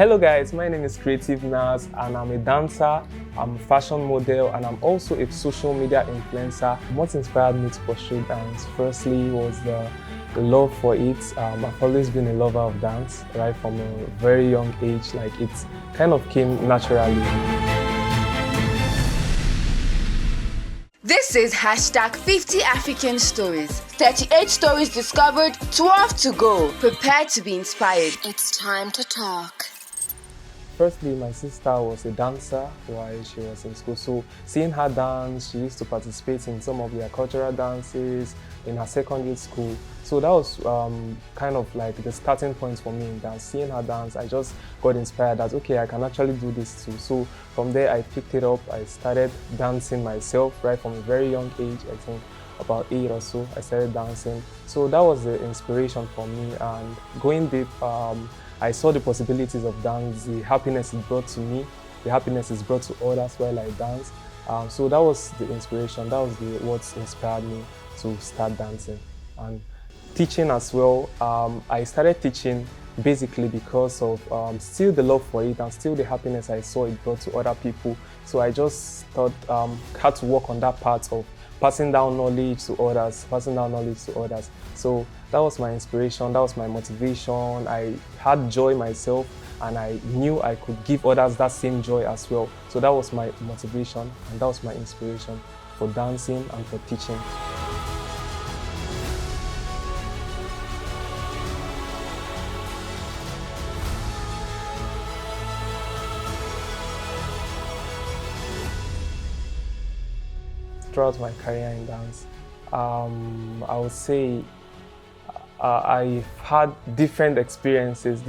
Hello guys, my name is Creative NAHZ and I'm a dancer, I'm a fashion model, and I'm also a social media influencer. What inspired me to pursue dance firstly was the love for it. I've always been a lover of dance right from a very young age, like it kind of came naturally. This is hashtag 50 African Stories. 38 stories discovered, 12 to go. Prepare to be inspired. It's time to talk. Firstly, my sister was a dancer while she was in school. So seeing her dance, she used to participate in some of their cultural dances in her secondary school. So that was kind of like the starting point for me in dance. Seeing her dance, I just got inspired that, okay, I can actually do this too. So from there, I picked it up. I started dancing myself right from a very young age, I think about 8 or so, I started dancing. So that was the inspiration for me. And going deep, I saw the possibilities of dance, the happiness it brought to me, the happiness it's brought to others while I dance. So that was the inspiration, that was what inspired me to start dancing. And teaching as well, I started teaching basically because of still the love for it and still the happiness I saw it brought to other people. So I just thought had to work on that part of passing down knowledge to others, So that was my inspiration, that was my motivation. I had joy myself and I knew I could give others that same joy as well. So that was my motivation and that was my inspiration for dancing and for teaching. Throughout my career in dance, I would say I've had different experiences,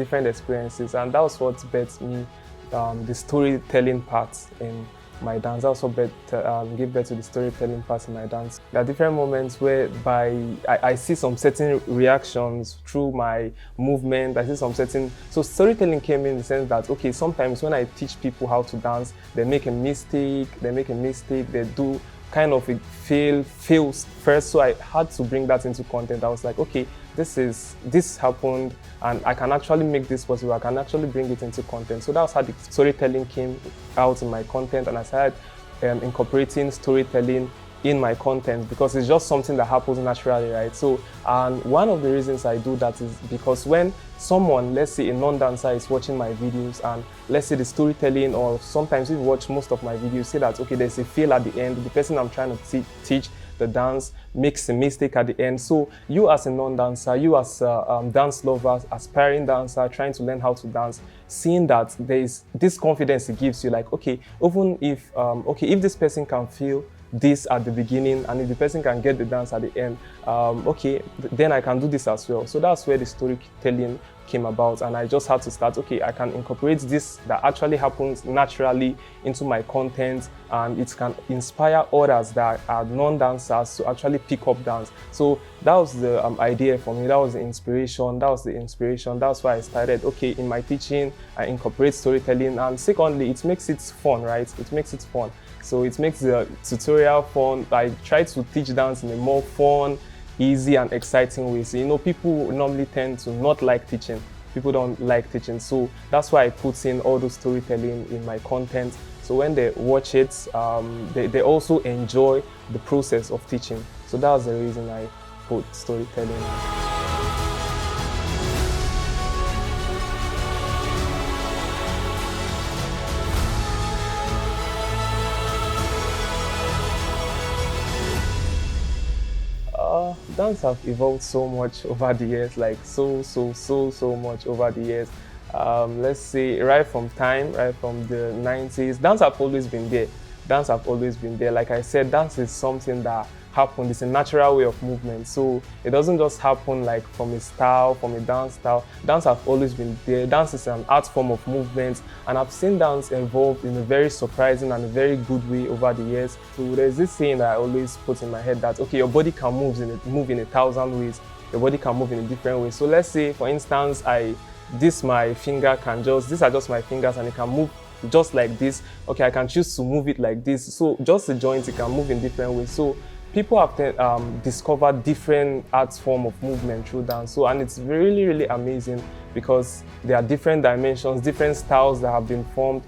and that was what bet me the storytelling part in my dance. Also give birth to the storytelling part in my dance. There are different moments whereby I see some certain reactions through my movement. I see some certain, so storytelling came in the sense that, okay, sometimes when I teach people how to dance, they make a mistake, they do kind of fails first, so I had to bring that into content. I was like, okay, this happened and I can actually make this possible, I can actually bring it into content. So that's how the storytelling came out in my content, and I started incorporating storytelling in my content because it's just something that happens naturally, right? So, and one of the reasons I do that is because when someone, let's say a non-dancer, is watching my videos and let's say the storytelling, or sometimes if you watch most of my videos, say that, okay, there's a fail at the end, the person I'm trying to teach the dance makes a mistake at the end. So you as a non-dancer, you as a dance lover, aspiring dancer, trying to learn how to dance, seeing that there is this confidence it gives you, like, okay, even if, if this person can feel this at the beginning and if the person can get the dance at the end, then I can do this as well. So that's where the storytelling came about, and I just had to start, okay, I can incorporate this that actually happens naturally into my content, and it can inspire others that are non-dancers to actually pick up dance. So that was the idea for me, that was the inspiration, that's why I started, okay, in my teaching I incorporate storytelling, and secondly, it makes it fun, right? So it makes the tutorial fun. I try to teach dance in a more fun, easy and exciting way. So, people normally tend to not like teaching. People don't like teaching. So that's why I put in all those storytelling in my content. So when they watch it, they also enjoy the process of teaching. So that was the reason I put storytelling. Dance have evolved so much over the years, like so much over the years. Let's say right from the 90s, dance have always been there. Like I said, dance is something that happened. It's a natural way of movement. So it doesn't just happen like from a dance style. Dance have always been there. Dance is an art form of movement, and I've seen dance evolve in a very surprising and a very good way over the years. So there's this saying that I always put in my head that, okay, your body can move in 1,000 ways. Your body can move in a different way. So let's say, for instance, these are just my fingers and it can move just like this. Okay, I can choose to move it like this. So just the joints, it can move in different ways. So people have discovered different art form of movement through dance. So, and it's really, really amazing because there are different dimensions, different styles that have been formed,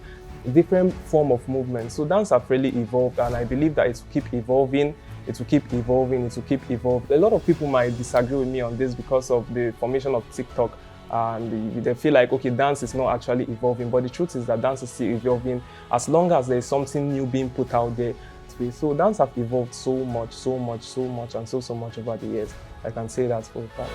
different form of movement. So dance have really evolved, and I believe that it will keep evolving. It will keep evolving. It will keep evolving. A lot of people might disagree with me on this because of the formation of TikTok, and they feel like, okay, dance is not actually evolving. But the truth is that dance is still evolving as long as there is something new being put out there. So dance have evolved so much, and so much over the years. I can say that for a fact.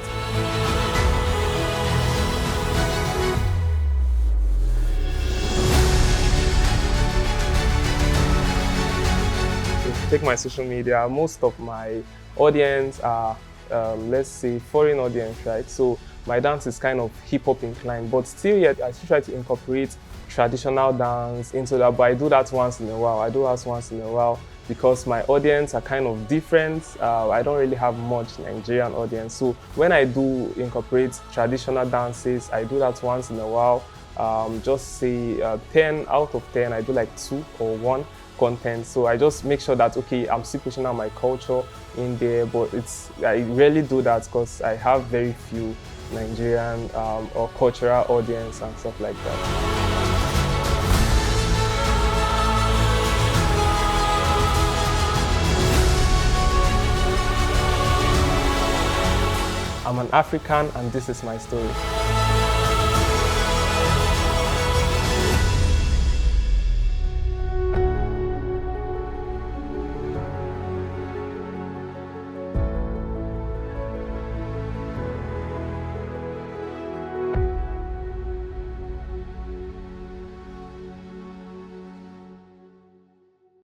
Take my social media, most of my audience are, let's say, foreign audience, right? So my dance is kind of hip-hop inclined, but still yet I still try to incorporate traditional dance into that, but I do that once in a while. Because my audience are kind of different. I don't really have much Nigerian audience. So when I do incorporate traditional dances, I do that once in a while. Just say 10 out of 10, I do like 2 or 1 content. So I just make sure that, okay, I'm still pushing out my culture in there, but I rarely do that because I have very few Nigerian or cultural audience and stuff like that. I'm an African and this is my story.